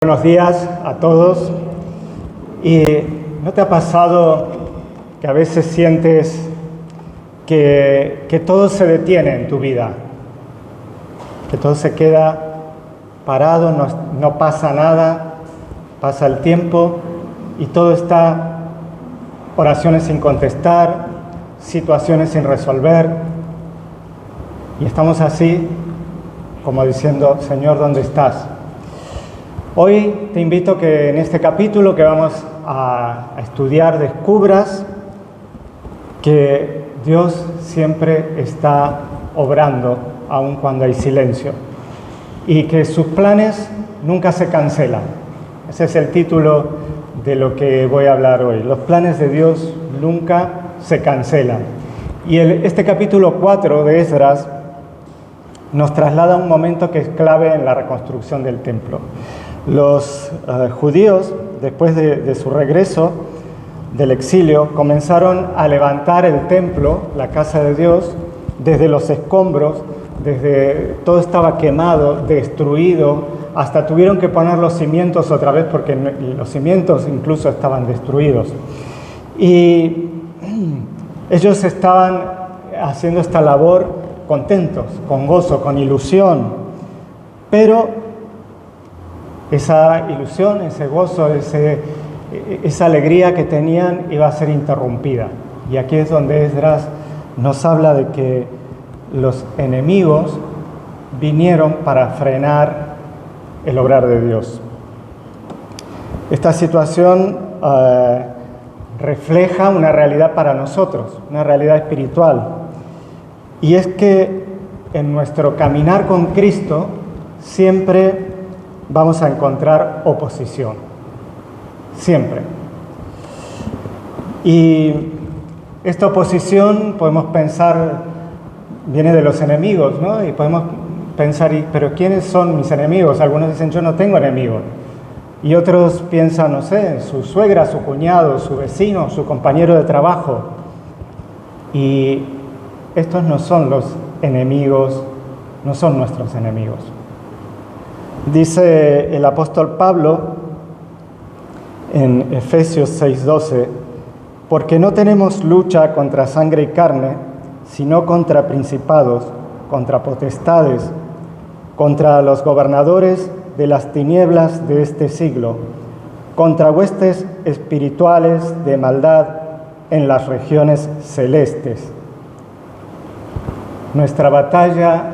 Buenos días a todos. ¿Y no te ha pasado que a veces sientes que todo se detiene en tu vida? Que todo se queda parado, no pasa nada, pasa el tiempo y todo está, oraciones sin contestar, situaciones sin resolver. Y estamos así, como diciendo, Señor, ¿dónde estás? Hoy te invito que en este capítulo que vamos a estudiar descubras que Dios siempre está obrando, aun cuando hay silencio, y que sus planes nunca se cancelan. Ese es el título de lo que voy a hablar hoy. Los planes de Dios nunca se cancelan. Y este capítulo 4 de Esdras nos traslada a un momento que es clave en la reconstrucción del templo. Los judíos, después de su regreso del exilio, comenzaron a levantar el templo, la casa de Dios, desde los escombros, todo estaba quemado, destruido, hasta tuvieron que poner los cimientos otra vez porque los cimientos incluso estaban destruidos. Y ellos estaban haciendo esta labor contentos, con gozo, con ilusión, pero esa ilusión, ese gozo, esa alegría que tenían iba a ser interrumpida. Y aquí es donde Esdras nos habla de que los enemigos vinieron para frenar el obrar de Dios. Esta situación refleja una realidad para nosotros, una realidad espiritual. Y es que en nuestro caminar con Cristo siempre vamos a encontrar oposición, siempre. Y esta oposición podemos pensar, viene de los enemigos, ¿no? Y podemos pensar, ¿pero quiénes son mis enemigos? Algunos dicen, yo no tengo enemigos. Y otros piensan, no sé, su suegra, su cuñado, su vecino, su compañero de trabajo. Y estos no son los enemigos, no son nuestros enemigos. Dice el apóstol Pablo en Efesios 6:12, porque no tenemos lucha contra sangre y carne, sino contra principados, contra potestades, contra los gobernadores de las tinieblas de este siglo, contra huestes espirituales de maldad en las regiones celestes. Nuestra batalla,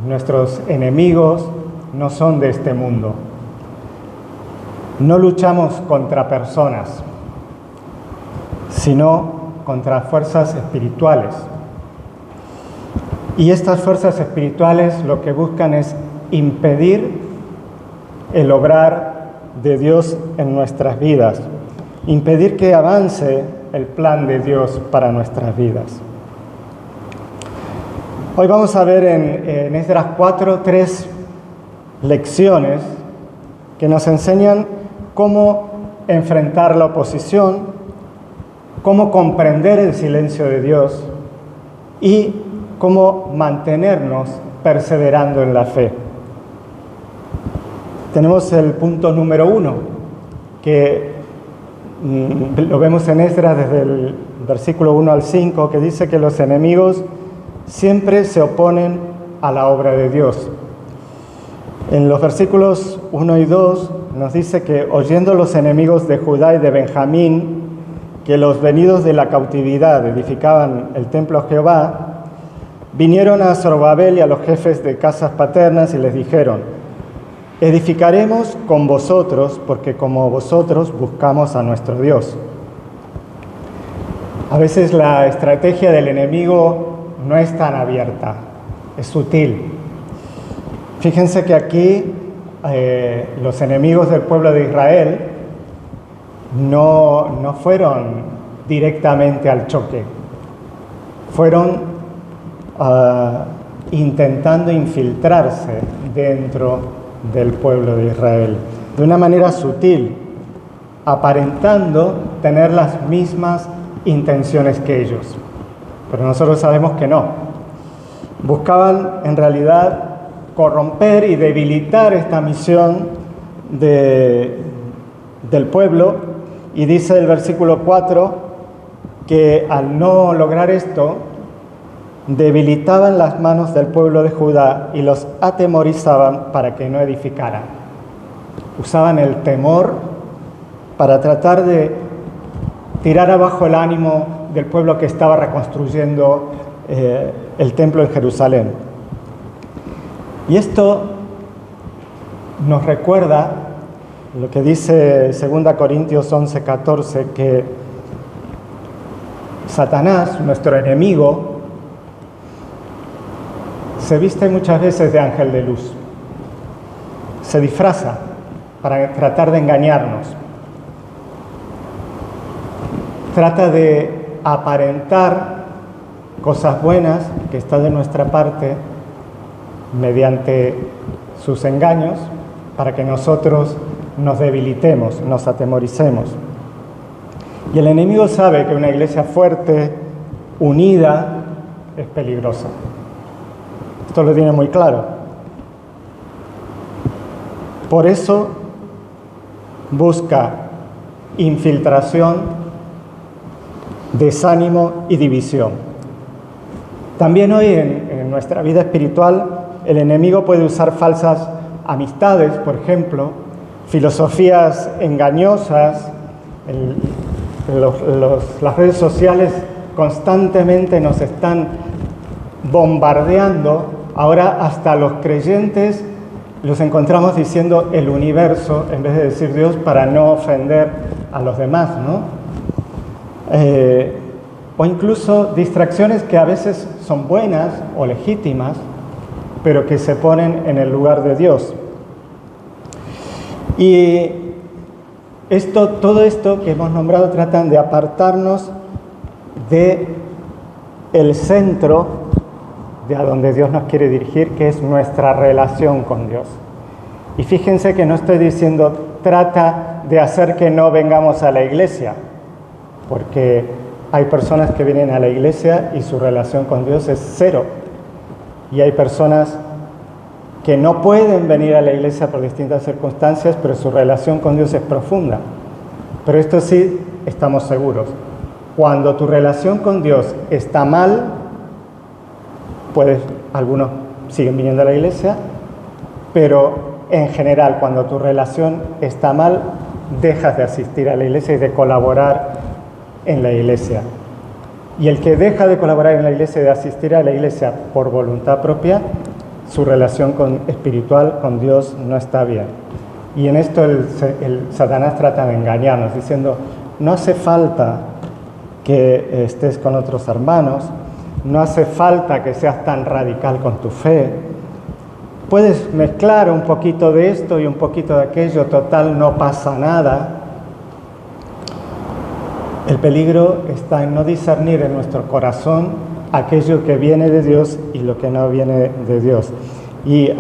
nuestros enemigos, no son de este mundo. No luchamos contra personas, sino contra fuerzas espirituales. Y estas fuerzas espirituales lo que buscan es impedir el obrar de Dios en nuestras vidas, impedir que avance el plan de Dios para nuestras vidas. Hoy vamos a ver en Esdras 4, 3 lecciones que nos enseñan cómo enfrentar la oposición, cómo comprender el silencio de Dios y cómo mantenernos perseverando en la fe. Tenemos el punto número 1, que lo vemos en Esdras desde el versículo 1 al 5, que dice que los enemigos siempre se oponen a la obra de Dios. En los versículos 1 y 2 nos dice que oyendo los enemigos de Judá y de Benjamín que los venidos de la cautividad edificaban el templo a Jehová, vinieron a Zorobabel y a los jefes de casas paternas y les dijeron, edificaremos con vosotros porque como vosotros buscamos a nuestro Dios. A veces la estrategia del enemigo no es tan abierta, es sutil. Fíjense que aquí los enemigos del pueblo de Israel no fueron directamente al choque, fueron intentando infiltrarse dentro del pueblo de Israel, de una manera sutil, aparentando tener las mismas intenciones que ellos. Pero nosotros sabemos que no. Buscaban en realidad corromper y debilitar esta misión del pueblo, y dice el versículo 4 que al no lograr esto, debilitaban las manos del pueblo de Judá y los atemorizaban para que no edificaran. Usaban el temor para tratar de tirar abajo el ánimo del pueblo que estaba reconstruyendo el templo en Jerusalén. Y esto nos recuerda lo que dice 2 Corintios 11:14, que Satanás, nuestro enemigo, se viste muchas veces de ángel de luz. Se disfraza para tratar de engañarnos. Trata de aparentar cosas buenas que están de nuestra parte mediante sus engaños para que nosotros nos debilitemos, nos atemoricemos. Y el enemigo sabe que una iglesia fuerte, unida, es peligrosa. Esto lo tiene muy claro. Por eso busca infiltración, desánimo y división. También hoy en nuestra vida espiritual el enemigo puede usar falsas amistades, por ejemplo, filosofías engañosas. Las redes sociales constantemente nos están bombardeando. Ahora hasta los creyentes los encontramos diciendo el universo en vez de decir Dios para no ofender a los demás, ¿no? O incluso distracciones que a veces son buenas o legítimas, pero que se ponen en el lugar de Dios. Y todo esto que hemos nombrado tratan de apartarnos de el centro de a donde Dios nos quiere dirigir, que es nuestra relación con Dios. Y fíjense que no estoy diciendo trata de hacer que no vengamos a la iglesia, porque hay personas que vienen a la iglesia y su relación con Dios es cero. Y hay personas que no pueden venir a la iglesia por distintas circunstancias, pero su relación con Dios es profunda. Pero esto sí estamos seguros. Cuando tu relación con Dios está mal, algunos siguen viniendo a la iglesia, pero en general, cuando tu relación está mal, dejas de asistir a la iglesia y de colaborar en la iglesia. Y el que deja de colaborar en la iglesia y de asistir a la iglesia por voluntad propia, su relación espiritual con Dios no está bien. Y en esto el Satanás trata de engañarnos, diciendo, no hace falta que estés con otros hermanos, no hace falta que seas tan radical con tu fe. Puedes mezclar un poquito de esto y un poquito de aquello, total, no pasa nada. El peligro está en no discernir en nuestro corazón aquello que viene de Dios y lo que no viene de Dios. Y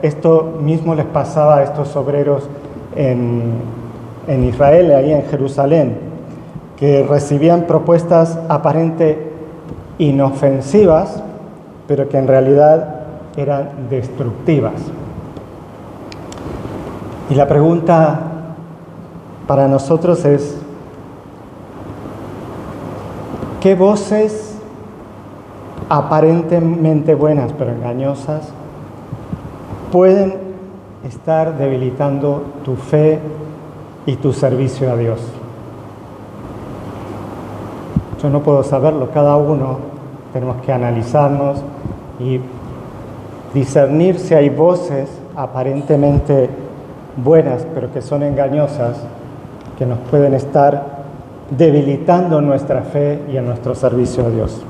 esto mismo les pasaba a estos obreros en Israel, ahí en Jerusalén, que recibían propuestas aparentemente inofensivas, pero que en realidad eran destructivas. Y la pregunta para nosotros es, ¿qué voces aparentemente buenas pero engañosas pueden estar debilitando tu fe y tu servicio a Dios? Yo no puedo saberlo, cada uno tenemos que analizarnos y discernir si hay voces aparentemente buenas pero que son engañosas, que nos pueden estar debilitando nuestra fe y en nuestro servicio a Dios.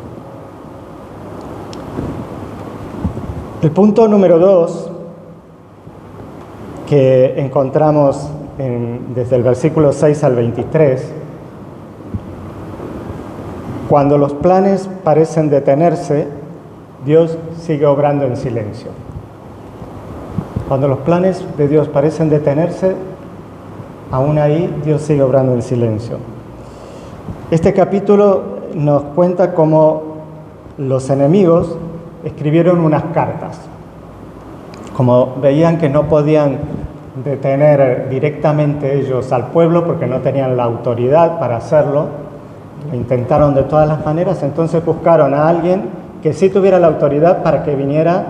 El punto número 2 que encontramos desde el versículo 6 al 23, cuando los planes parecen detenerse, Dios sigue obrando en silencio. Cuando los planes de Dios parecen detenerse, aún ahí Dios sigue obrando en silencio. Este capítulo nos cuenta cómo los enemigos escribieron unas cartas. Como veían que no podían detener directamente ellos al pueblo porque no tenían la autoridad para hacerlo. Lo intentaron de todas las maneras, entonces buscaron a alguien que sí tuviera la autoridad para que viniera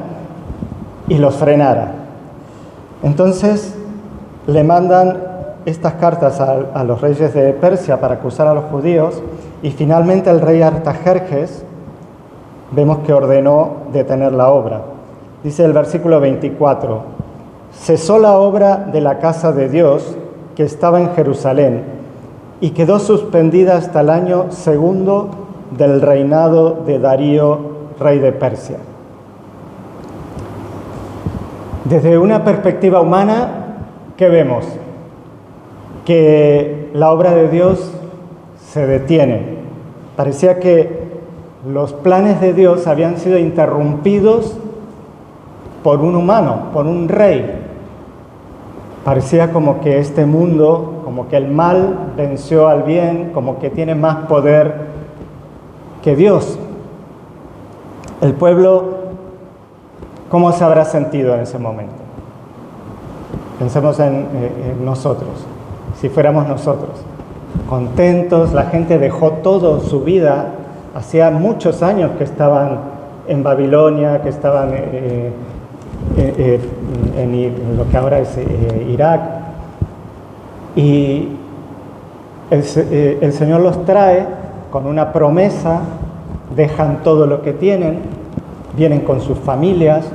y los frenara. Entonces le mandan estas cartas a los reyes de Persia para acusar a los judíos, y finalmente el rey Artajerjes vemos que ordenó detener la obra. Dice el versículo 24: cesó la obra de la casa de Dios que estaba en Jerusalén y quedó suspendida hasta el año segundo del reinado de Darío, rey de Persia. Desde una perspectiva humana, ¿qué vemos? Que la obra de Dios se detiene. Parecía que los planes de Dios habían sido interrumpidos por un humano, por un rey. Parecía como que este mundo, como que el mal venció al bien, como que tiene más poder que Dios. El pueblo, ¿cómo se habrá sentido en ese momento? Pensemos en nosotros. Si fuéramos nosotros, contentos, la gente dejó toda su vida, hacía muchos años que estaban en Babilonia, que estaban en lo que ahora es Irak, y el Señor los trae con una promesa, dejan todo lo que tienen, vienen con sus familias,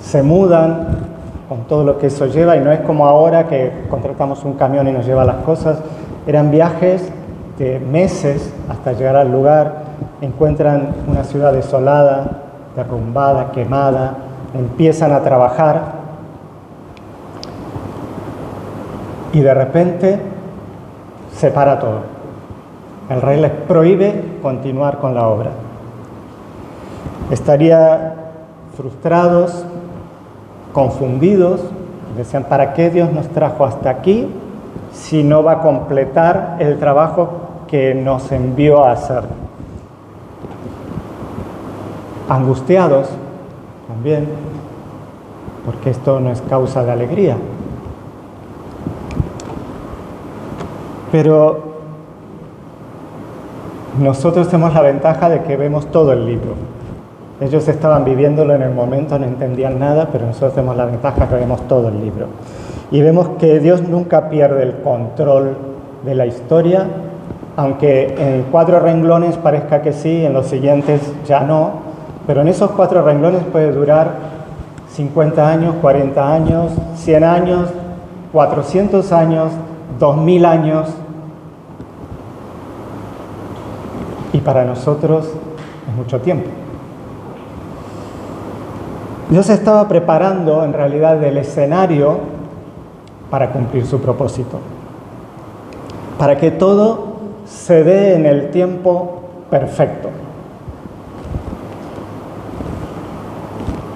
se mudan, con todo lo que eso lleva, y no es como ahora que contratamos un camión y nos lleva las cosas. Eran viajes de meses hasta llegar al lugar, encuentran una ciudad desolada, derrumbada, quemada, empiezan a trabajar y de repente se para todo. El rey les prohíbe continuar con la obra. Estarían frustrados, confundidos, decían: ¿para qué Dios nos trajo hasta aquí si no va a completar el trabajo que nos envió a hacer? Angustiados también, porque esto no es causa de alegría. Pero nosotros tenemos la ventaja de que vemos todo el libro. Ellos estaban viviéndolo en el momento, no entendían nada, pero nosotros tenemos la ventaja que vemos todo el libro. Y vemos que Dios nunca pierde el control de la historia, aunque en 4 renglones parezca que sí, en los siguientes ya no, pero en esos 4 renglones puede durar 50 años, 40 años, 100 años, 400 años, 2000 años. Y para nosotros es mucho tiempo. Dios estaba preparando en realidad el escenario para cumplir su propósito, para que todo se dé en el tiempo perfecto.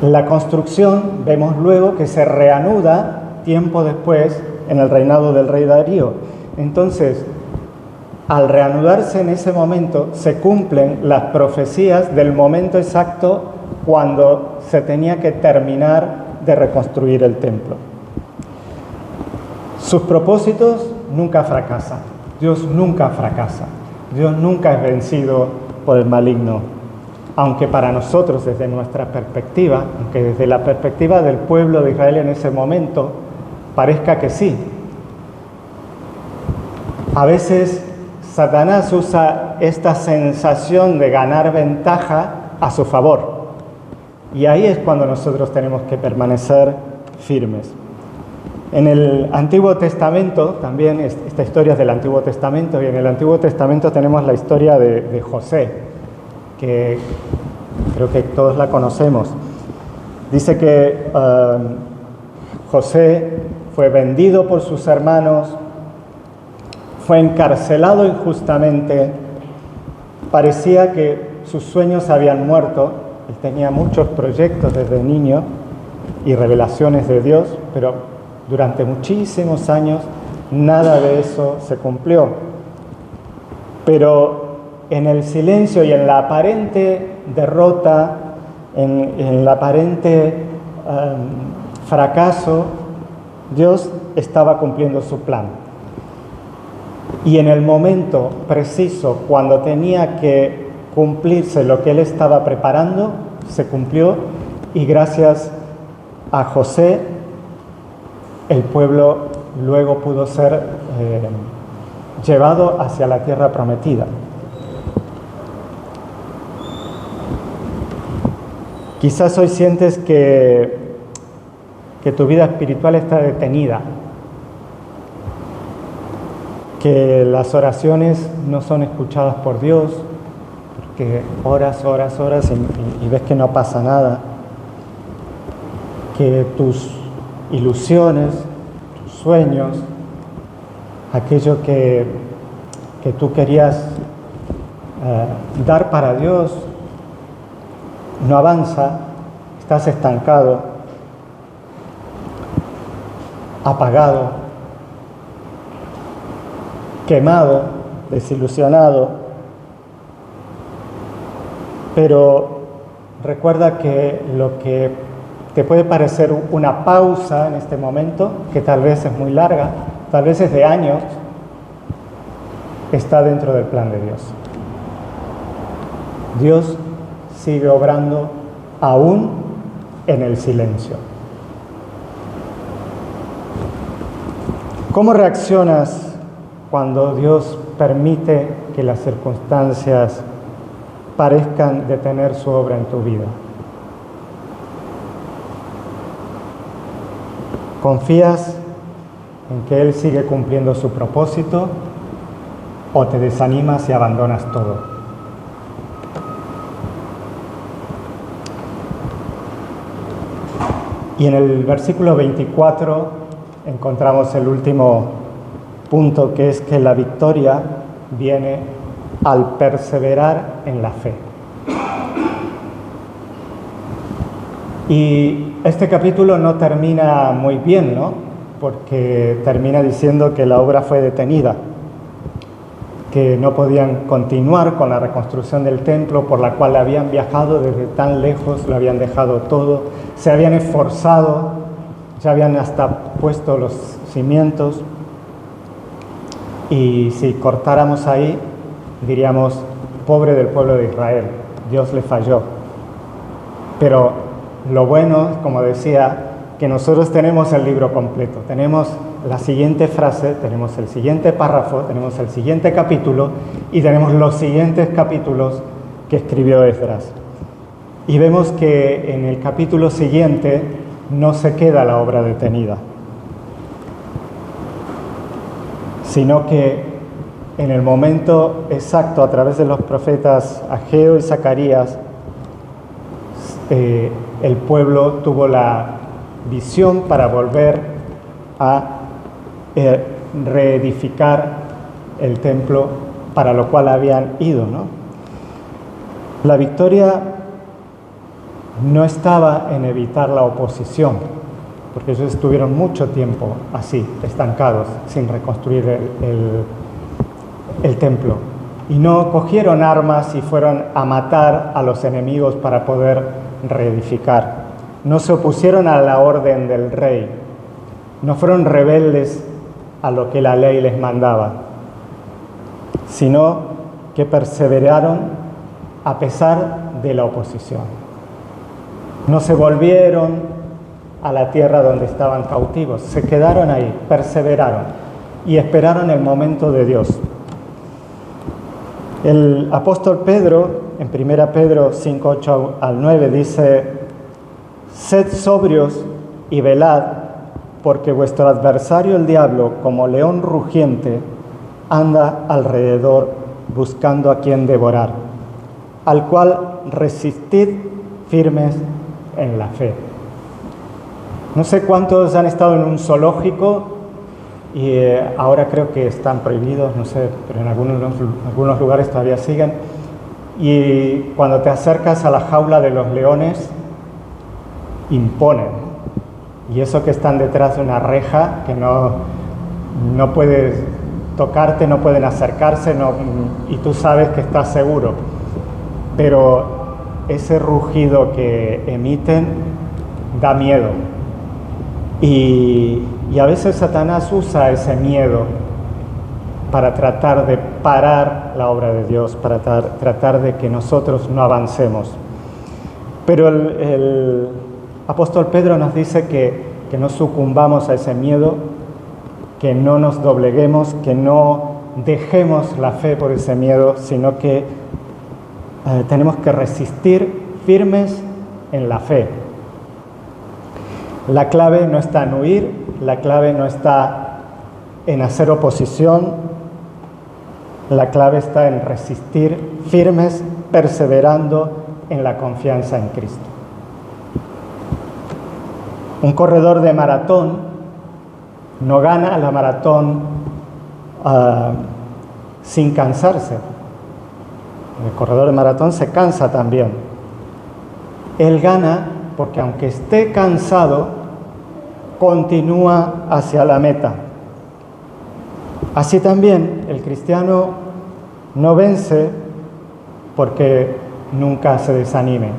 La construcción, vemos luego que se reanuda tiempo después en el reinado del rey Darío. Entonces, al reanudarse en ese momento, se cumplen las profecías del momento exacto cuando se tenía que terminar de reconstruir el templo. Sus propósitos nunca fracasan. Dios nunca fracasa. Dios nunca es vencido por el maligno. Aunque para nosotros, desde nuestra perspectiva, aunque desde la perspectiva del pueblo de Israel en ese momento, parezca que sí. A veces Satanás usa esta sensación de ganar ventaja a su favor. Y ahí es cuando nosotros tenemos que permanecer firmes. En el Antiguo Testamento, también esta historia es del Antiguo Testamento, y en el Antiguo Testamento tenemos la historia de José, que creo que todos la conocemos. Dice que José fue vendido por sus hermanos, fue encarcelado injustamente, parecía que sus sueños habían muerto. Él tenía muchos proyectos desde niño y revelaciones de Dios, pero durante muchísimos años nada de eso se cumplió. Pero en el silencio y en la aparente derrota, en el aparente fracaso, Dios estaba cumpliendo su plan. Y en el momento preciso, cuando tenía que cumplirse lo que él estaba preparando, se cumplió, y gracias a José, el pueblo luego pudo ser llevado hacia la tierra prometida. Quizás hoy sientes que tu vida espiritual está detenida, que las oraciones no son escuchadas por Dios, porque oras y ves que no pasa nada, que tus ilusiones, tus sueños, aquello que tú querías dar para Dios, no avanza, estás estancado, apagado, quemado, desilusionado. Pero recuerda que lo que te puede parecer una pausa en este momento, que tal vez es muy larga, tal vez es de años, está dentro del plan de Dios. Dios sigue obrando aún en el silencio. ¿Cómo reaccionas cuando Dios permite que las circunstancias parezcan detener su obra en tu vida? ¿Confías en que Él sigue cumpliendo su propósito o te desanimas y abandonas todo? Y en el versículo 24 encontramos el último punto, que es que la victoria viene al perseverar en la fe. Y este capítulo no termina muy bien, ¿no? Porque termina diciendo que la obra fue detenida, que no podían continuar con la reconstrucción del templo, por la cual habían viajado desde tan lejos, lo habían dejado todo, se habían esforzado, ya habían hasta puesto los cimientos. Y si cortáramos ahí, diríamos, pobre del pueblo de Israel, Dios le falló. Pero lo bueno, como decía, que nosotros tenemos el libro completo, tenemos la siguiente frase, tenemos el siguiente párrafo, tenemos el siguiente capítulo y tenemos los siguientes capítulos que escribió Esdras. Y vemos que en el capítulo siguiente no se queda la obra detenida, sino que en el momento exacto, a través de los profetas Ageo y Zacarías, el pueblo tuvo la visión para volver a reedificar el templo para lo cual habían ido, ¿no? La victoria no estaba en evitar la oposición, porque ellos estuvieron mucho tiempo así, estancados, sin reconstruir el templo. Y no cogieron armas y fueron a matar a los enemigos para poder reedificar. No se opusieron a la orden del rey, no fueron rebeldes a lo que la ley les mandaba, sino que perseveraron a pesar de la oposición. No se volvieron a la tierra donde estaban cautivos, se quedaron ahí, perseveraron y esperaron el momento de Dios. El apóstol Pedro, en 1 Pedro 5, 8 al 9, dice: sed sobrios y velad, porque vuestro adversario el diablo, como león rugiente, anda alrededor buscando a quien devorar, al cual resistid firmes en la fe. No sé cuántos han estado en un zoológico y ahora creo que están prohibidos, no sé, pero en algunos lugares todavía siguen. Y cuando te acercas a la jaula de los leones, imponen. Y eso que están detrás de una reja, que no puedes tocarte, no pueden acercarse, y tú sabes que estás seguro. Pero ese rugido que emiten da miedo. Y Y a veces Satanás usa ese miedo para tratar de parar la obra de Dios, para tratar de que nosotros no avancemos. Pero el apóstol Pedro nos dice que no sucumbamos a ese miedo, que no nos dobleguemos, que no dejemos la fe por ese miedo, sino que tenemos que resistir firmes en la fe. La clave no está en huir, la clave no está en hacer oposición, la clave está en resistir firmes, perseverando en la confianza en Cristo. Un corredor de maratón no gana la maratón sin cansarse. El corredor de maratón se cansa también. Él gana porque aunque esté cansado, continúa hacia la meta. Así también el cristiano no vence porque nunca se desanime.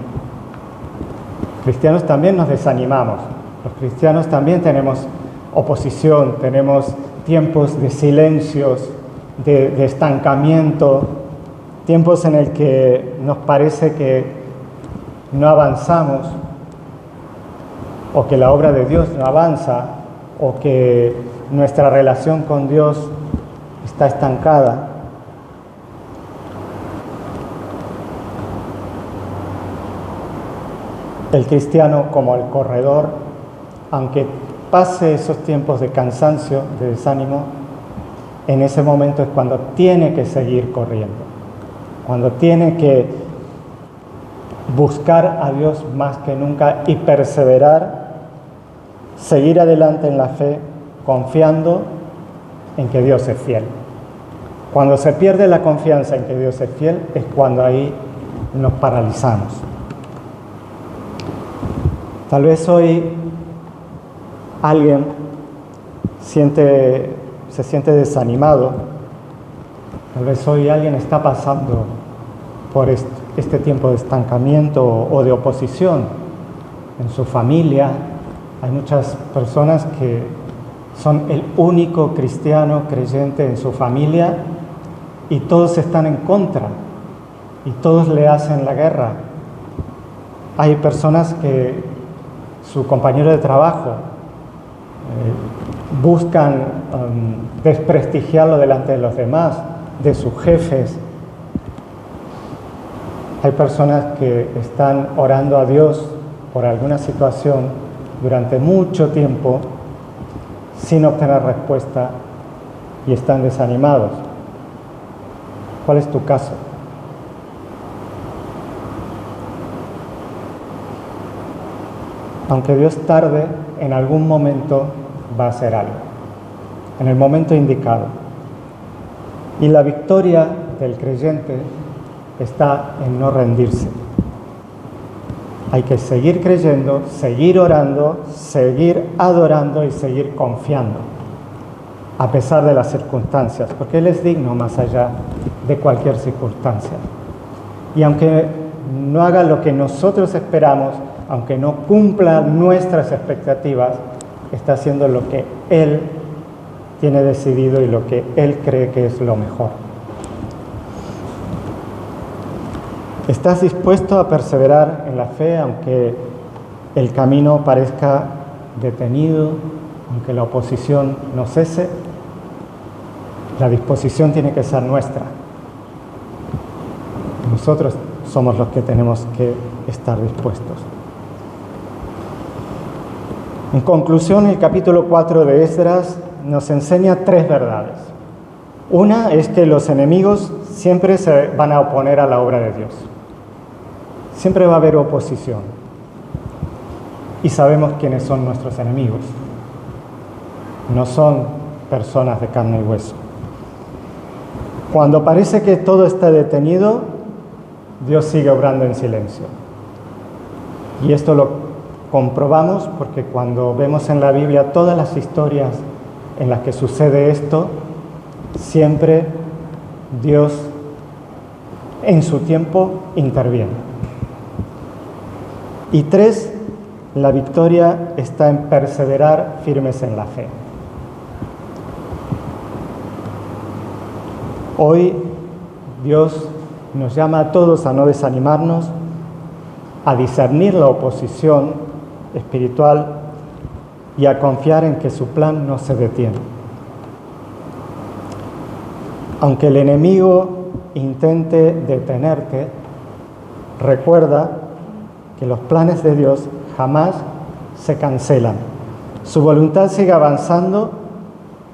Cristianos también nos desanimamos. Los cristianos también tenemos oposición, tenemos tiempos de silencios, de estancamiento, tiempos en el que nos parece que no avanzamos, o que la obra de Dios no avanza, o que nuestra relación con Dios está estancada. El cristiano, como el corredor, aunque pase esos tiempos de cansancio, de desánimo, en ese momento es cuando tiene que seguir corriendo, cuando tiene que buscar a Dios más que nunca y perseverar, seguir adelante en la fe, confiando en que Dios es fiel. Cuando se pierde la confianza en que Dios es fiel, es cuando ahí nos paralizamos. Tal vez hoy alguien se siente desanimado. Tal vez hoy alguien está pasando por este tiempo de estancamiento o de oposición en su familia. Hay muchas personas que son el único cristiano creyente en su familia y todos están en contra y todos le hacen la guerra. Hay personas que su compañero de trabajo buscan desprestigiarlo delante de los demás, de sus jefes. Hay personas que están orando a Dios por alguna situación durante mucho tiempo sin obtener respuesta y están desanimados. ¿Cuál es tu caso? Aunque Dios tarde, en algún momento va a hacer algo, en el momento indicado. Y la victoria del creyente está en no rendirse. Hay que seguir creyendo, seguir orando, seguir adorando y seguir confiando, a pesar de las circunstancias, porque Él es digno más allá de cualquier circunstancia. Y aunque no haga lo que nosotros esperamos, aunque no cumpla nuestras expectativas, está haciendo lo que Él tiene decidido y lo que Él cree que es lo mejor. ¿Estás dispuesto a perseverar en la fe aunque el camino parezca detenido, aunque la oposición no cese? La disposición tiene que ser nuestra. Nosotros somos los que tenemos que estar dispuestos. En conclusión, el capítulo 4 de Esdras nos enseña 3 verdades. Una es que los enemigos siempre se van a oponer a la obra de Dios. Siempre va a haber oposición. Y sabemos quiénes son nuestros enemigos. No son personas de carne y hueso. Cuando parece que todo está detenido, Dios sigue obrando en silencio. Y esto lo comprobamos porque cuando vemos en la Biblia todas las historias en las que sucede esto, siempre Dios en su tiempo interviene. Y 3, la victoria está en perseverar firmes en la fe. Hoy Dios nos llama a todos a no desanimarnos, a discernir la oposición espiritual y a confiar en que su plan no se detiene. Aunque el enemigo intente detenerte, recuerda que los planes de Dios jamás se cancelan. Su voluntad sigue avanzando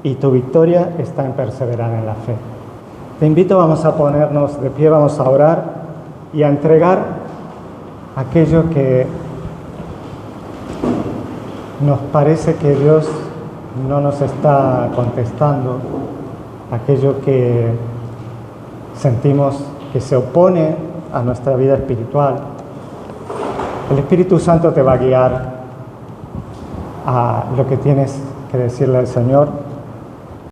y tu victoria está en perseverar en la fe. Te invito, vamos a ponernos de pie, vamos a orar y a entregar aquello que nos parece que Dios no nos está contestando, aquello que sentimos que se opone a nuestra vida espiritual. El Espíritu Santo te va a guiar a lo que tienes que decirle al Señor.